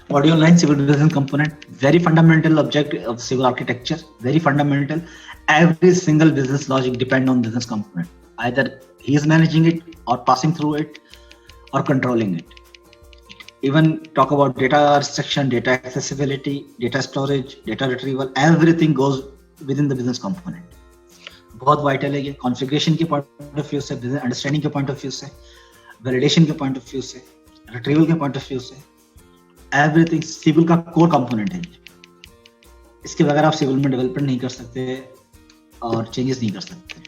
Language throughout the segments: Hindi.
Module 9, civil business component, very fundamental object of civil architecture, very fundamental. Every single business logic depend on business component. Either he is managing it or passing through it or controlling it. Even talk about data restriction, data accessibility, data storage, data retrieval, everything goes within the business component. बहुत वाइटल है ये कॉन्फ़िगरेशन के पॉइंट ऑफ व्यू से, बिजनेस अंडरस्टैंडिंग के पॉइंट ऑफ व्यू से, वैलिडेशन के पॉइंट ऑफ व्यू से, रिट्रीवल के पॉइंट ऑफ व्यू से, एवरीथिंग सिविल का कोर कंपोनेंट है। इसके बगैर आप सिविल में डेवलपमेंट नहीं कर सकते और चेंजेस नहीं कर सकते।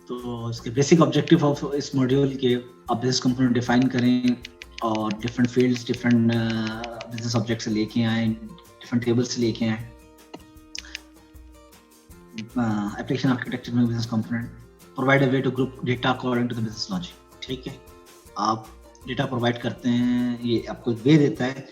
तो इसके बेसिक ऑब्जेक्टिव ऑफ इस मॉड्यूल के आप बिजनेस कंपोनेंट डिफाइन करें और different fields, different business object से लेके आए, डिफरेंट टेबल्स से लेके आए। एप्लीकेशन आर्किटेक्चर में business component provide a way to group data according to the business logic. ठीक है, आप डेटा प्रोवाइड करते हैं, ये आपको वे देता है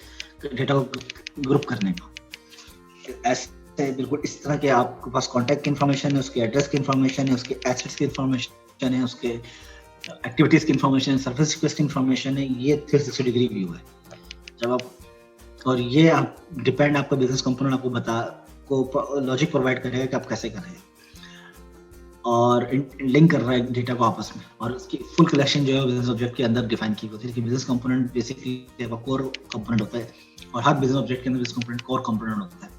डेटा को ग्रुप करने का। ऐसे बिल्कुल इस तरह के आपके पास कॉन्टैक्ट की इन्फॉर्मेशन है, उसके एड्रेस की इन्फॉर्मेशन है, उसके एसेट्स की इन्फॉर्मेशन है, उसके एक्टिविटीज की इन्फॉर्मेशन है, सर्विस रिक्वेस्ट की इन्फॉर्मेशन है। ये 360 डिग्री व्यू है जब आप, और ये आप डिपेंड आपका बिजनेस कंपोनेंट आपको बता को लॉजिक प्रोवाइड करेगा कि आप कैसे कर रहे हैं और लिंक कर रहा है डेटा को आपस में, और उसकी फुल कलेक्शन जो है बिजनेस ऑब्जेक्ट के अंदर डिफाइन की होती है। Business component basically core component होता है और हर बिजनेस ऑब्जेक्ट के अंदर बिजनेस कंपोनेंट कोर कंपोनेंट होता है।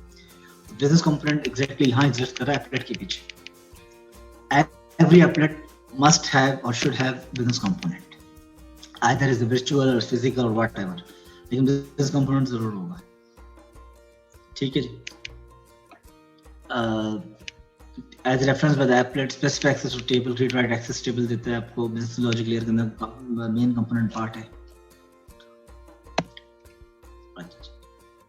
बिजनेस कंपोनेंट एग्जैक्टली यहाँ एग्जिस्ट कर रहा है एप्लेट के पीछे। एवरी एप्लेट मस्ट हैव और should have business component, either is virtual और फिजिकल और व्हाटएवर, लेकिन बिजनेस कंपोनेंट जरूर होगा। ठीक है जी। As reference by the applet specific access to table, read write access table देता है आपको। बिजनेस लॉजिक लेयर के अंदर मेन कंपोनेंट पार्ट है।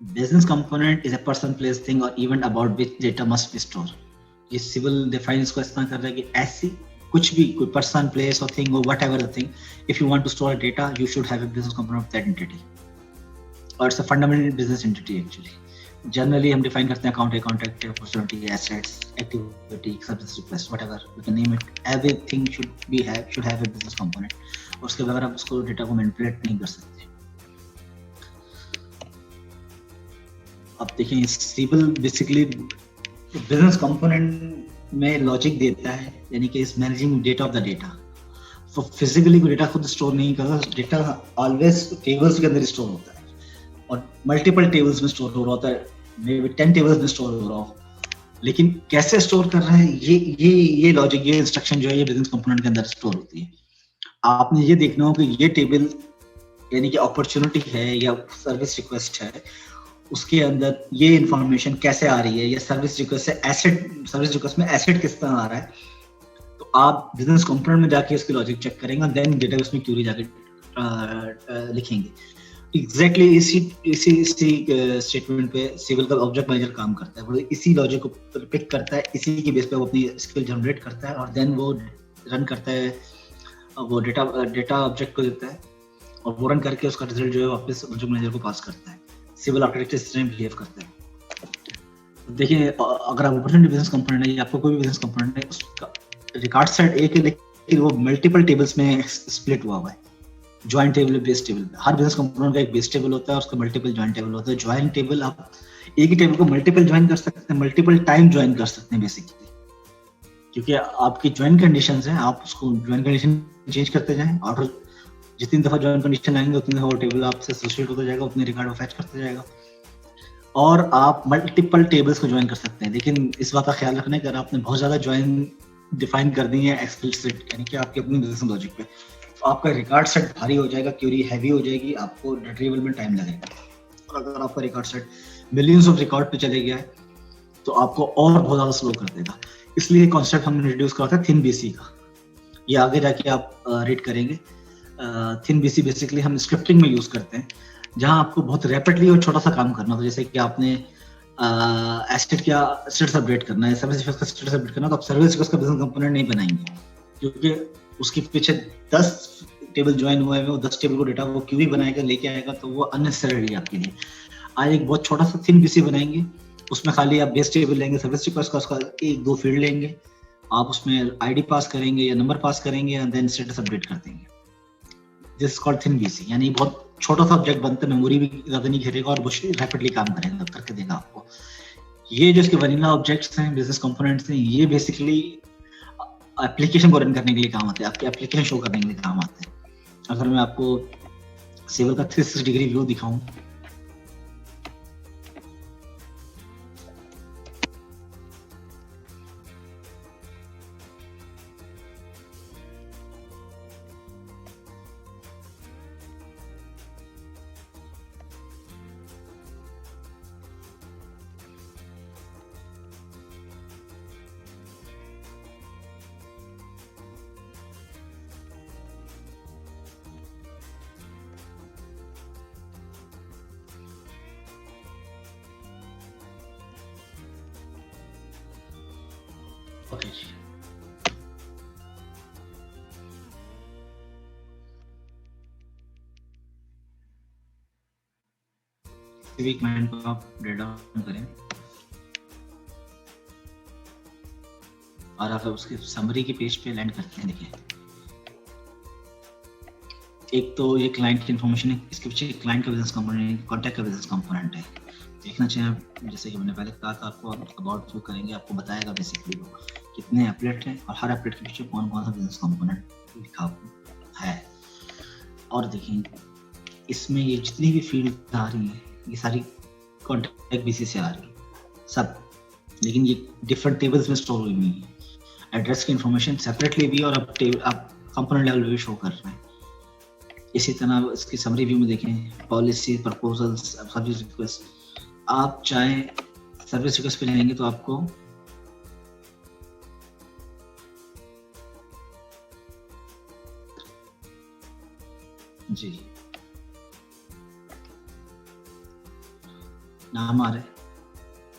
Business component is a person, place, thing और event about which data must be store. ये सिविल डिफाइन इसको इस तरह कर रहा है कि ऐसी कुछ भी, कोई पर्सन, प्लेस और थिंग और whatever the thing, if you want to store data you should have a business component of that entity, और it's a fundamental business entity actually. Generally हम डिफाइन करते हैं अकाउंट है, कॉन्ट्रैक्ट है, opportunity, assets, activity, service request, whatever you can name it, everything should have a business component. और उसके बगैर आप उसको डेटा को मैनिपुलेट नहीं कर सकते। अब देखिए सिविल बेसिकली बिजनेस कंपोनेंट में लॉजिक देता है, यानी कि इस managing data of the data. तो फिजिकली कोई डेटा खुद स्टोर नहीं करता, डेटा ऑलवेज टेबल्स के अंदर स्टोर होता है और मल्टीपल टेबल्स में स्टोर हो रहा होता है, मे बी 10 टेबल्स में स्टोर हो रहा हो, लेकिन कैसे स्टोर कर रहा है ये लॉजिक, ये इंस्ट्रक्शन जो है ये बिजनेस कंपोनेंट के अंदर स्टोर होती है। आपने ये देखना हो कि ये टेबल यानी कि अपॉर्चुनिटी है या सर्विस रिक्वेस्ट है, उसके अंदर ये इंफॉर्मेशन कैसे आ रही है, या सर्विस रिक्वेस्ट से एसेट, सर्विस रिक्वेस्ट में एसेट किस तरह आ रहा है, तो आप बिजनेस कंपोनेंट में जाके इसकी लॉजिक चेक करेंगे, देन डेटाबेस में क्वेरी जाके लिखेंगे। एग्जैक्टली इसी स्टेटमेंट पे सिविल का ऑब्जेक्ट मैनेजर काम करता है, वो इसी लॉजिक को पिक करता है, इसी के बेस पे वो अपनी स्किल जनरेट करता है और देन वो रन करता है, वो डेटा ऑब्जेक्ट को देता है और वो रन करके उसका रिजल्ट जो है वापस ऑब्जेक्ट मैनेजर को पास करता है। सिविल आर्किटेक्चर इस तरह बिहेव करता है। देखिए अगर आप अपॉर्चुनिटी बिजनेस कंपोनेंट है या आपको कोई भी बिजनेस कंपोनेंट है, उसका रिकॉर्ड सेट एक है लेकिन वो मल्टीपल टेबल्स में स्प्लिट हुआ है। ज्वाइंट टेबल, बेस टेबल, हर बिजनेस कंपोनेंट का एक बेस टेबल होता है, उसका मल्टीपल ज्वाइंट टेबल होता है। ज्वाइंट टेबल आप एक ही टेबल को मल्टीपल ज्वाइन कर सकते हैं, मल्टीपल टाइम ज्वाइन कर सकते हैं बेसिकली, क्योंकि आपकी ज्वाइन कंडीशंस हैं, आप उसको ज्वाइन कंडीशन चेंज करते जाएं और जितनी दफा ज्वाइन कंडीशन लाएंगे उतनी दफा वो टेबल आपसे एसोसिएट होता जाएगा, उतने रिकॉर्ड फैच करते जाएगा और आप मल्टीपल टेबल्स को ज्वाइन कर सकते हैं। लेकिन इस बात का ख्याल रखना है कि अगर आपने बहुत ज्यादा ज्वाइन डिफाइन कर दी है एक्सप्लिसिट, यानी कि आपकी अपनी बिजनेस लॉजिक पे, तो आपका रिकॉर्ड सेट भारी हो जाएगा, क्वेरी हैवी हो जाएगी, आपको रिट्रीवल में टाइम लगेगा। और अगर आपका record set millions of record पे चले गया है तो आपको और बहुत ज्यादा स्लो कर देगा। इसलिए कॉन्सेप्ट हमने इंट्रोड्यूस करा था थिन बीसी का, ये आगे जाके आप रीड करेंगे। थिन बीसी बेसिकली हम स्क्रिप्टिंग में यूज करते हैं, जहां आपको बहुत रैपिडली और छोटा सा काम करना हो, जैसे कि आपने एसेट का स्टेटस अपडेट करना है, सर्विस रिक्वेस्ट का स्टेटस अपडेट करना, तो आप सर्विस रिक्वेस्ट का बिजनेस कंपोनेंट नहीं बनाएंगे, क्योंकि उसके पीछे 10 टेबल ज्वाइन हुए हैं, वो 10 टेबल को डेटा वो क्यूरी बनाएगा, लेके आएगा, तो वो अननेसेसरी आपके लिए। आज एक बहुत छोटा सा थिन बीसी बनाएंगे, उसमें खाली आप बेस टेबल लेंगे, सर्विस रिक्वेस्ट का उसका 1-2 फील्ड लेंगे, आप उसमें आईडी पास करेंगे या नंबर पास करेंगे एंड देन स्टेटस अपडेट कर देंगे। दिस कॉल्ड थिन बीसी, यानी बहुत छोटा सा ऑब्जेक्ट बनता है, मेमोरी भी ज्यादा नहीं घेरेगा और रैपिडली काम करेगा, करके देगा आपको। ये जो इसके वनीला ऑब्जेक्ट्स हैं, बिजनेस कंपोनेंट्स हैं, ये बेसिकली एप्लीकेशन को रन करने के लिए काम आते हैं, आपके एप्लीकेशन शो करने के लिए काम आते हैं। अगर मैं आपको सेबल का 360 डिग्री व्यू दिखाऊं, ओके जी, सिविक माइंड को आप डेटा डाउन करें और आप उसके समरी के पेज पे लैंड करते हैं। देखिए, एक तो ये क्लाइंट की इन्फॉर्मेशन है, इसके पीछे क्लाइंट का बिजनेस कंपोनेंट, कॉन्टैक्ट का बिजनेस कंपोनेंट है। देखना चाहिए आप, जैसे कि मैंने पहले कहा था आपको, अबाउट व्यू करेंगे आपको बताएगा बेसिकली वो कितने एप्लेट हैं और हर एप्लेट के पीछे कौन कौन सा बिजनेस कंपोनेंट लिखा है। और देखिए, इसमें ये जितनी भी फील्ड आ रही हैं, ये सारी कॉन्टैक्ट बेसिस से आ रही है सब, लेकिन ये डिफरेंट टेबल्स में स्टोर हुई हुई है। एड्रेस की इंफॉर्मेशन सेपरेटली भी और अब कंपोनेंट लेवल भी शो कर रहे हैं। इसी तरह इसकी समरी व्यू में देखें, पॉलिसी, प्रपोजल्स, सर्विस रिक्वेस्ट। आप चाहे सर्विस रिक्वेस्ट पे जाएंगे तो आपको जी नाम आ रहा है,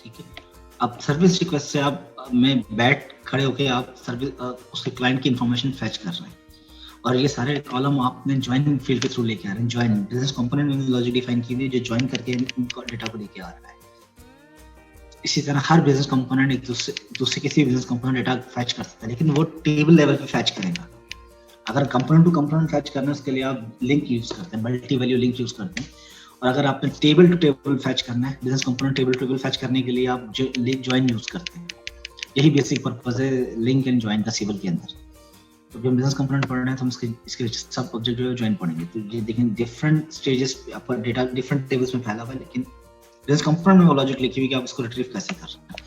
ठीक है। अब सर्विस रिक्वेस्ट से आप में बैठ खड़े होके आप सर्विस उसके क्लाइंट की इंफॉर्मेशन फैच कर रहे हैं और ये सारे कॉलम आपने ज्वाइन फील्ड के थ्रू लेके आ रहे हैं। ज्वाइन बिजनेस कंपोनेंट में लॉजिक डिफाइन की हुई, जो ज्वाइन करके इनको डेटा को लेके आ रहा है। इसी तरह हर बिजनेस कंपोनेंट एक दूसरे किसी बिजनेस कंपोनेंट डेटा फैच कर सकता है, लेकिन वो टेबल लेवल पे फैच करेगा। अगर कंपोनेंट टू कंपोनेंट फैच करना है, उसके लिए आप लिंक यूज करते हैं, मल्टी वैल्यू लिंक यूज करते हैं। और अगर आपने टेबल टू टेबल फैच करना है, business component table to table fetch करने के लिए आप ज्वाइन यूज करते हैं। यही बेसिक पर्पस है लिंक एंड ज्वाइन का सिबल के अंदर। तो जब बिजनेस कंपोनेंट पढ़ रहे हैं तो हम इसके सब ऑब्जेक्ट जो है ज्वाइन पढ़ेंगे। तो ये देखें, डिफरेंट स्टेजेस पे आपका डेटा डिफरेंट टेबल्स में फैला हुआ है, लेकिन बिजनेस कंपोनेंट में वो लॉजिक लिखी हुई कि आप इसको रिट्रीव कैसे कर रहे हैं।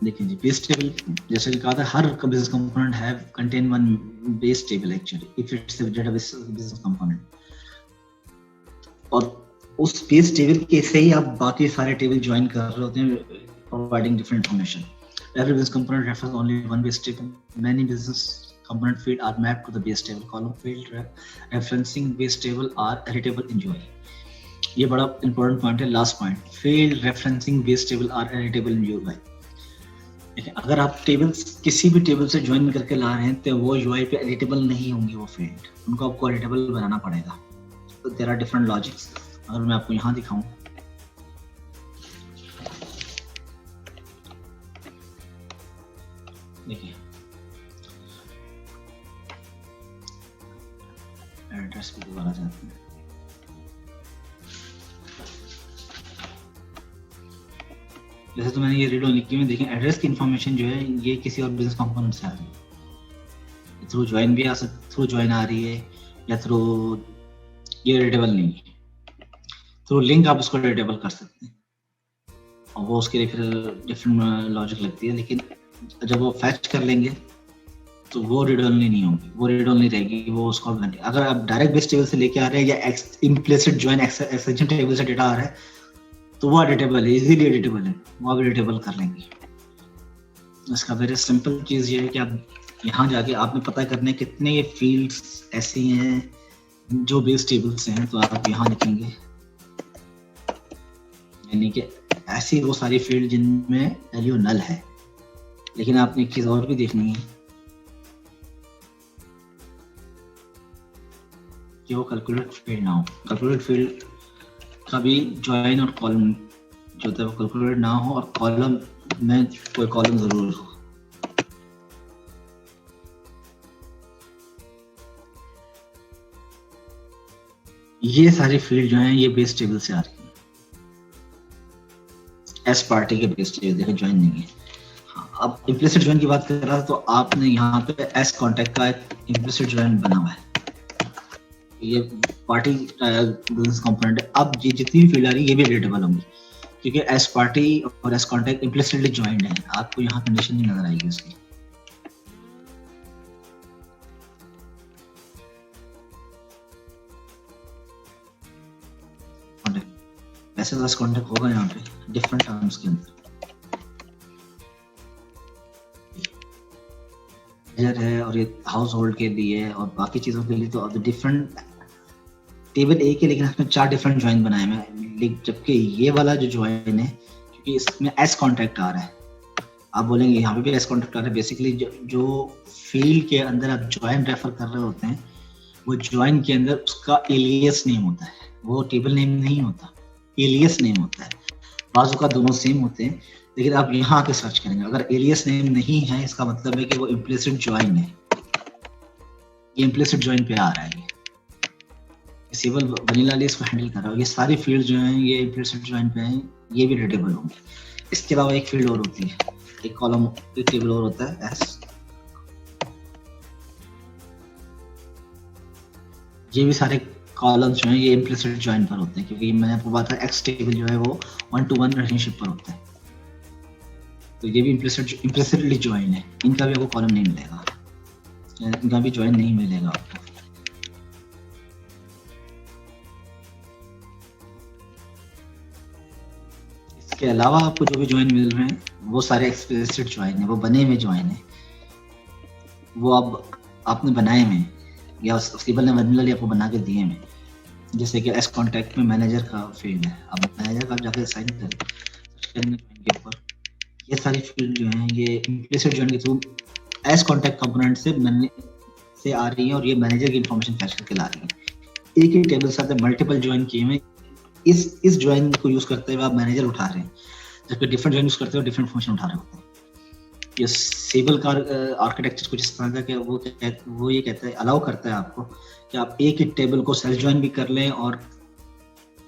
देखिए जी, बेस टेबल जैसे कि कहा था, हर business component have contain one base table actually if it's a database business component. और उस बेस टेबल के से ही आप बाकी सारे टेबल ज्वाइन कर रहे होते हैं, providing different information. Every business component refers only one base table. Many business component fields are mapped to the base table. Column field referencing base table are editable in UI. ये बड़ा important point है, last point. Field referencing base table are editable in UI. देखिए, अगर आप टेबल्स किसी भी टेबल से ज्वाइन करके ला रहे हैं तो वो UI पे एडिटेबल नहीं होंगी वो फील्ड, उनको आपको एडिटेबल बनाना पड़ेगा। तो देयर आर डिफरेंट लॉजिक्स। अगर मैं आपको यहाँ दिखाऊं, देखिए एड्रेस पे दोबारा जाते हैं। जैसे तो मैंने ये रीड लिखी हुई, देखें एड्रेस की इंफॉर्मेशन जो है ये किसी और बिजनेस कंपोनेंट से आ रही है, थ्रू ज्वाइन भी आ सकती, थ्रू ज्वाइन आ रही है या थ्रू ये एडिटेबल नहीं है, थ्रू लिंक आप उसको एडिटेबल कर सकते हैं और वो उसके लिए फिर डिफरेंट लॉजिक लगती है। लेकिन जब वो फैच कर लेंगे तो वो रीड ओनली नहीं होगी, वो रीड ओनली रहेगी, वो उसको अगर आप डायरेक्ट बेस टेबल से लेके आ रहे हैं या इम्प्लिसिट ज्वाइन एक्सटेंशन टेबल से डेटा आ रहा है तो वो एडिटेबल है, इजीली एडिटेबल है, वो आप एडिटेबल कर लेंगे। इसका वेरी सिंपल चीज ये है कि आप यहाँ जाके आपने पता करने कितने ये फील्ड्स ऐसी हैं जो बेस टेबल से हैं, तो आप यहाँ लिखेंगे, यानी कि ऐसी वो सारी फील्ड जिनमें वैल्यू नल है। लेकिन आपने एक चीज और भी देखनी है कि वो कैलकुलेट फील्ड ना हो। कैलकुलेट फील्ड का भी ज्वाइन और कॉलम जो होता है वो कैलकुलेट ना हो और कॉलम में कोई कॉलम जरूर हो। ये सारी फील्ड जो है ये बेस टेबल से आ रही है, एस पार्टी के बेस टेबल, देखो ज्वाइन नहीं है। हाँ, अब इम्प्लिसिट ज्वाइन की बात कर रहा था, तो आपने यहाँ पे एस कॉन्टेक्ट का एक इम्प्लिसिट ज्वाइन बना हुआ है, ये पार्टी बिजनेस कंपोनेंट है। अब ये जितनी भी फील्ड आ रही है ये भी रिलेटेबल होंगी, क्योंकि एस पार्टी और एस कॉन्टेक्ट इम्प्लिसिटली ज्वाइंड है, आपको यहाँ कंडीशन नहीं नजर आएगी उसकी। वैसे तो एस कॉन्टेक्ट होगा यहाँ पे डिफरेंट टर्म्स के अंदर, है और ये हाउस होल्ड के लिए और बाकी चीजों के लिए तो डिफरेंट टेबल एक है, लेकिन इसमें 4 डिफरेंट ज्वाइन बनाए हैं। जबकि ये वाला जो ज्वाइन है, क्योंकि इसमें एस कॉन्टेक्ट आ रहा है, आप बोलेंगे यहाँ पे भी एस कॉन्टेक्ट आ रहा है। बेसिकली जो फील्ड के अंदर आप ज्वाइन रेफर कर रहे होते हैं, वो ज्वाइन के अंदर उसका एलियस नेम होता है, वो टेबल नेम नहीं होता, एलियस नेम होता है। बाजू का दोनों सेम होते हैं, लेकिन आप यहाँ आके सर्च करेंगे, अगर एलियस नेम नहीं है इसका मतलब है कि वो इम्प्लिसिट ज्वाइन है, ये इम्प्लिसिट ज्वाइन पे आ रहा है। सिंपल वनीला इसको हैंडल कर रहा है। ये सारी फील्ड जो हैं ये इम्प्लिसिट ज्वाइन पे हैं, ये भी रिलेटेबल होंगे। इसके अलावा एक फील्ड और होती है, एक कॉलम, एक टेबल और होता है एस। ये भी सारे कॉलम्स जो हैं ये इम्प्लिसिट ज्वाइन पर होते हैं, क्योंकि मैंने आपको बताया एक्स टेबल जो है वो 1-to-1 रिलेशनशिप पर होता है, तो ये भी इम्प्लिसिटली ज्वाइन है। इनका भी आपको कॉलम नहीं मिलेगा, इनका भी ज्वाइन नहीं मिलेगा आपको। इसके अलावा आपको जो भी ज्वाइन मिल रहे हैं वो सारे एक्सप्लिसिट ज्वाइन है, वो बने हुए ज्वाइन है, वो अब आपने बनाए हुए या सिबल ने वनीला आपको बना के दिए हैं। जैसे कि एस कॉन्टैक्ट में मैनेजर का फील्ड है, अब मैनेजर का जाकर साइन करें के ऊपर, ये सारी फील्ड जो हैं ये इम्प्लिसिट ज्वाइन के थ्रू एस कॉन्टैक्ट कंपोनेंट से आ रही है, और ये मैनेजर की इंफॉर्मेशन फैच करके ला रही है। एक ही टेबल साथ मल्टीपल ज्वाइन किए हुए, इस ज्वाइन को यूज करते हुए आप मैनेजर उठा रहे हैं, जबकि डिफरेंट ज्वाइन यूज करते हुए डिफरेंट फंक्शन उठा रहे होते हैं। ये सेबल का आर्किटेक्चर कुछ इस तरह का कि वो ये कहता है, अलाउ करता है आपको कि आप एक ही टेबल को सेल्फ ज्वाइन भी कर लें और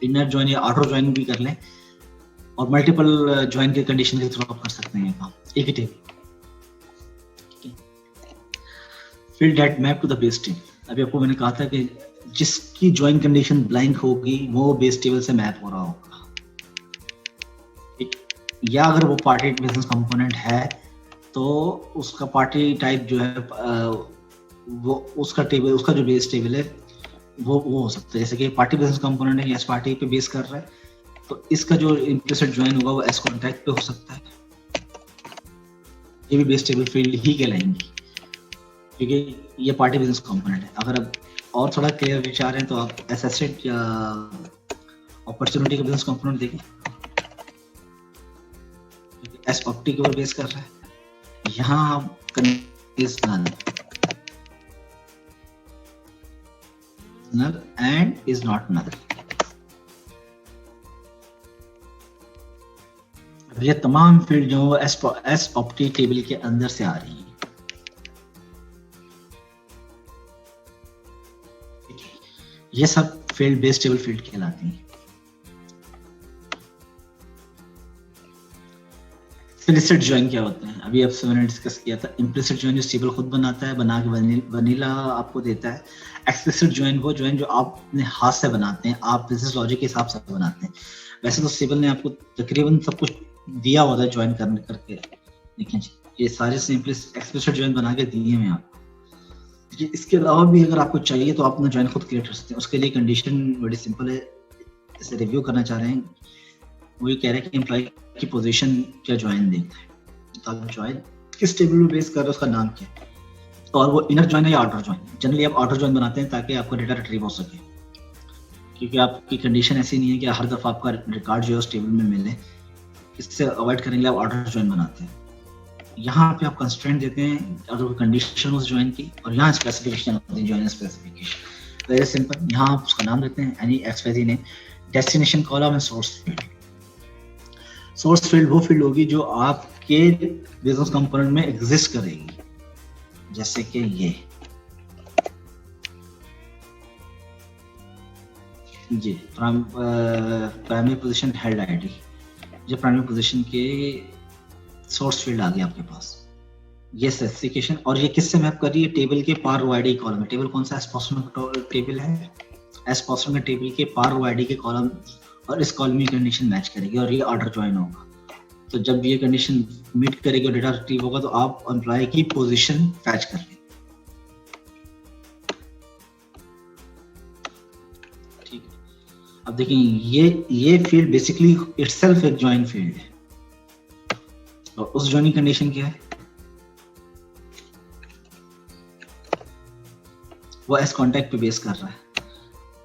इनर ज्वाइन या आउटर ज्वाइन भी कर लें, और मल्टीपल ज्वाइन के कंडीशन के थ्रू आप कर सकते हैं काम एक ही table. Field that map to the base table, अभी आपको मैंने कहा था कि जिसकी ज्वाइन कंडीशन ब्लैंक होगी वो बेस टेबल से मैप हो रहा होगा, या अगर वो पार्टी बिजनेस कंपोनेंट है तो उसका पार्टी टाइप जो है वो उसका टेबल, उसका जो बेस टेबल है वो हो सकता है। जैसे कि पार्टी बिजनेस कंपोनेंट है, एस पार्टी पे बेस कर रहा है, तो इसका जो इम्प्लिसिट ज्वाइन होगा वो एस कॉन्टैक्ट पे हो सकता है, ये भी बेस टेबल फील्ड ही कहलाएंगी, क्योंकि ये पार्टी बिजनेस कंपोनेंट है। अगर अब और थोड़ा क्लियर विचार है तो आप एसेट या अपॉर्चुनिटी का बिजनेस कंपोनेंट देखें, एस प्रॉपर्टी के ऊपर बेस कर रहा है, यहाँ is null and is not null. ये तमाम फील्ड जो एस प्रॉपर्टी टेबल के अंदर से आ रही है, ये सब फील्ड बेस टेबल फील्ड कहलाती हैं। इम्प्लिसिट ज्वाइन क्या होते हैं, अभी आपसे मैंने डिस्कस किया था। इम्प्लिसिट ज्वाइन जो टेबल खुद बनाता है, बना के वनीला आपको देता है। एक्सप्लिसिट ज्वाइन वो ज्वाइन जो आप अपने हाथ से बनाते हैं, आप बिजनेस लॉजिक के हिसाब से बनाते हैं। वैसे तो सिबल ने आपको तकरीबन सब कुछ दिया हुआ था ज्वाइन करने करके, लेकिन ये सारे एक्सप्लिसिट ज्वाइन बना के दिए हैं आपको। इसके अलावा भी अगर आपको चाहिए तो आप अपना ज्वाइन खुद क्रिएट कर सकते हैं। उसके लिए कंडीशन बड़ी सिंपल है, इसे रिव्यू करना चाह रहे हैं। वो ये कह रहे हैं कि एम्प्लॉय की पोजीशन क्या ज्वाइन देता है, तो आप ज्वाइन किस टेबल में बेस कर रहे हैं, उसका नाम क्या है, और वो इनर ज्वाइन है या आउटर ज्वाइन। जनरली आप आउटर ज्वाइन बनाते हैं ताकि आपका डेटा रिट्रीव हो सके, क्योंकि आपकी कंडीशन ऐसी नहीं है कि हर दफा आपका रिकॉर्ड जो है उस टेबल में मिले। इससे अवॉइड करेंगे आप आउटर ज्वाइन बनाते हैं। यहाँ पे आप कंस्ट्रेंट देते हैं अगर वो कंडीशन उस ज्वाइन की, और यहाँ स्पेसिफिकेशन होती है, ज्वाइन स्पेसिफिकेशन। वेरी सिंपल, यहाँ आप उसका नाम देते हैं any XYZ name, destination column and source field. Source field वो फील्ड होगी जो आपके बिजनेस कंपोनेंट में एग्जिस्ट करेगी, जैसे कि ये जी, प्राइमरी पोजीशन हेल्ड आईडी, जो प्राइमरी पोजीशन के सोर्स फील्ड आ गया आपके पास, ये स्पेसिफिकेशन। और ये किससे मैप कर रही है? टेबल के पार रो आईडी कॉलम में। टेबल कौन सा? एस पोस्टर टेबल है। एस पोस्टर में टेबल के पार रो आईडी के कॉलम और इस कॉलम की कंडीशन मैच करेगी और ये ऑर्डर ज्वाइन होगा। तो जब ये कंडीशन मीट करेगी और डेटा रिट्रीव होगा तो आप एम्प्लॉय की पोजीशन फैच कर लेंगे। ठीक है, अब देखिए ये फील्ड बेसिकली इटसेल्फ एक ज्वाइन फील्ड है और उस ज्वाइनिंग कंडीशन क्या है? वो एस कॉन्टैक्ट पे बेस कर रहा है।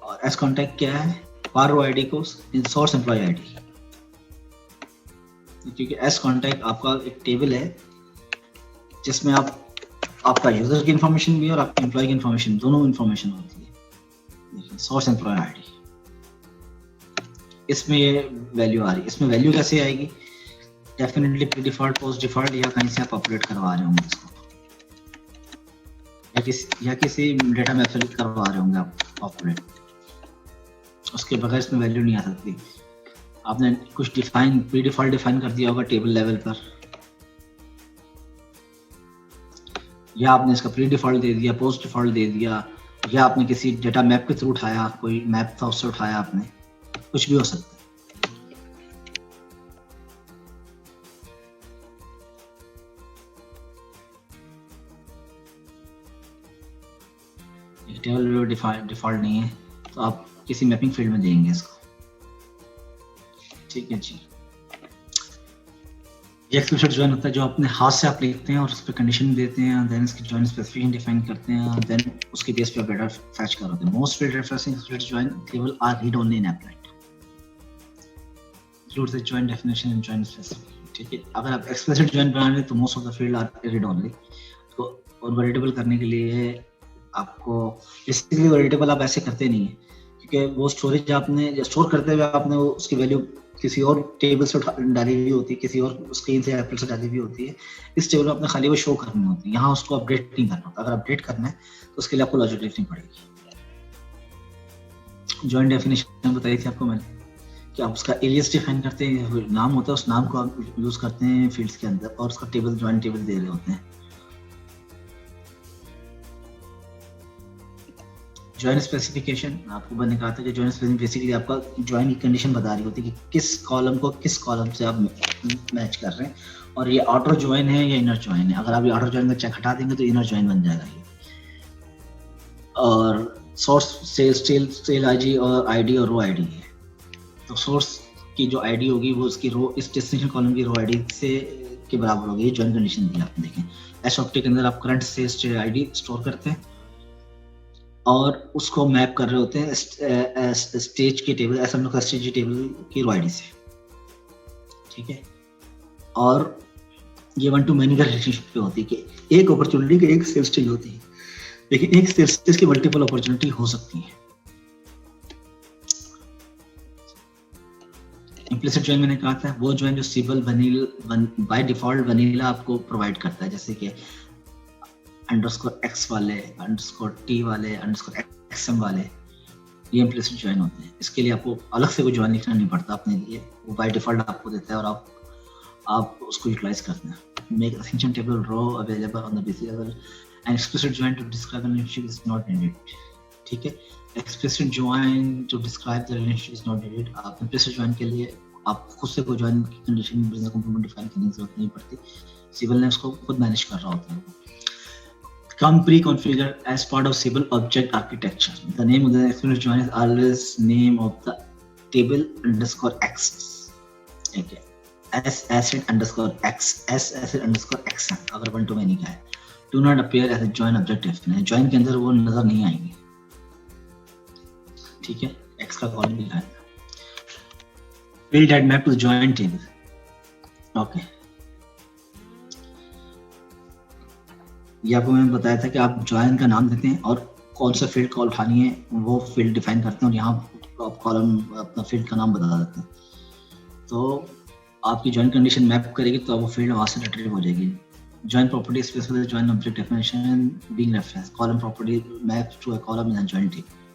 और एस कॉन्टैक्ट क्या है? पार रो आईडी को सोर्स एम्प्लॉय आईडी, क्योंकि एस कॉन्टैक्ट आपका एक टेबल है जिसमें आपका यूजर की इंफॉर्मेशन भी और आपके एम्प्लॉय की इंफॉर्मेशन, दोनों इंफॉर्मेशन होती है। देखिए सोर्स एम्प्लॉय आईडी, इसमें ये वैल्यू आ रही है। इसमें वैल्यू कैसे आएगी? Definitely pre default, post default या कहीं से आप अपडेट करवा रहे होंगे इसको, या किसी डेटा मैप से करवा रहे होंगे आप अपडेट। उसके बगैर इसमें वैल्यू नहीं आ सकती। आपने कुछ प्री डिफॉल्ट डिफाइन कर दिया होगा टेबल लेवल पर, या आपने इसका प्री डिफॉल्ट दे दिया, पोस्ट डिफॉल्ट दे दिया, या आपने किसी डेटा मैप के थ्रू उठाया, कोई मैप था उससे उठाया आपने, कुछ भी हो सकता है। टेबल डिफॉल्ट नहीं है तो आप किसी मैपिंग फील्ड में देंगे इसको। ठीक है जी। ये एक्सप्लिसिट ज्वाइन होता है जो अपने हाथ से आप लिखते हैं और उस पर कंडीशन देते हैं, देन इसकी ज्वाइन स्पेसिफिकेशन डिफाइन करते हैं, देन उसके बेस पे आप डेटा फैच कर होते हैं। Most field referencing explicit join table are read only in applied, includes the join definition and join specification. ठीक है, अगर आप एक्सप्लिसिट ज्वाइन बना रहे हैं तो most of the field are read only. तो और वेरिएबल करने के लिए आपको बेसिकली वेरिएबल आप ऐसे करते नहीं है, क्योंकि वो स्टोरेज आपने स्टोर करते हुए आपने उसकी वैल्यू किसी और टेबल से डाली हुई होती है, किसी और स्क्रीन से एप्पल से डाली हुई होती है। इस टेबल में आपने खाली वो शो करनी होती है, यहाँ उसको अपडेट नहीं करना होता। अगर अपडेट करना है तो उसके लिए आपको लॉजिक लिखनी पड़ेगी। जॉइंट डेफिनेशन बताई थी आपको मैंने कि आप उसका एलियस डिफाइन करते हैं, नाम होता है, उस नाम को आप यूज करते हैं फील्ड्स के अंदर और उसका टेबल जॉइंट टेबल दे रहे होते हैं। ज्वाइन स्पेसिफिकेशन आपको मैंने कहा था कि ज्वाइन स्पेसिफिकेशन बेसिकली आपका ज्वाइन की कंडीशन बता रही होती है कि किस कॉलम को किस कॉलम से आप मैच कर रहे हैं, और ये आउटर ज्वाइन है या इनर ज्वाइन है। अगर आप ये आउटर ज्वाइन का चेक हटा देंगे तो इनर ज्वाइन बन जाएगा ये। और सोर्स सेल आईडी और आईडी और रो आईडी है, तो सोर्स की जो आईडी होगी वो उसकी रो, इस डेस्टिनेशन कॉलम की रो आईडी से के बराबर होगी। ज्वाइन कंडीशन दी आपने देखें। एसऑप्टी के अंदर आप करंट सेल्स आईडी स्टोर करते हैं और उसको मैप कर रहे होते हैं स्टेज के टेबल, ऐसा मतलब स्टेज टेबल की रो आईडी से। ठीक है, और ये वन टू मैनी का रिलेशनशिप पे होती है कि एक अपॉर्चुनिटी की एक सेल्स स्टेज होती है, लेकिन एक सेल्स स्टेज की मल्टीपल अपॉर्चुनिटी हो सकती है। इम्प्लिसिट ज्वाइन मैंने कहा था वो ज्वाइन जो सिबल बाय डिफॉल्ट वनीला आपको प्रोवाइड करता है, जैसे कि अंडरस्कोर एक्स वाले, अंडरस्कोर टी वाले, अंडरस्कोर एक्सएम वाले, ये इम्प्लिसिट ज्वाइन होते हैं। इसके लिए आपको अलग से कोई ज्वाइन लिखना नहीं पड़ता अपने लिए, वो बाय डिफॉल्ट आपको देता है और आप उसको यूटिलाइज करते हैं। Make extension table row available on the basis level and explicit join to describe the relationship is not needed. ठीक है, explicit join to describe the relationship is not needed. आप इम्प्लिसिट ज्वाइन के लिए आप खुद से कोई ज्वाइन की कंडीशन बिजनेस कंपोनेंट डिफाइन करने की जरूरत नहीं पड़ती, सिबल ने उसको खुद मैनेज कर रहा होता है। Come pre-configured as part of Siebel object architecture. The name of the explicit join is always name of the table underscore x. Okay. S asset underscore x. S asset underscore x. अगर one to many का है. Do not appear as a join objective. Join के अंदर वो नजर नहीं आएंगे. ठीक है. X का कॉलम लिखा है. Build that map to the join table. Okay. ये आपको मैंने बताया था कि आप ज्वाइन का नाम देते हैं और कौन सा फील्ड कॉल उठानी है वो फील्ड डिफाइन करते हैं और यहाँ आप कॉलम अपना फील्ड का नाम बता देते हैं। तो आपकी ज्वाइन कंडीशन मैप करेगी तो वो फील्ड वहाँ से रिट्रीव हो जाएगी। Join property specifies join object definition being reference column property map to a column in a join table.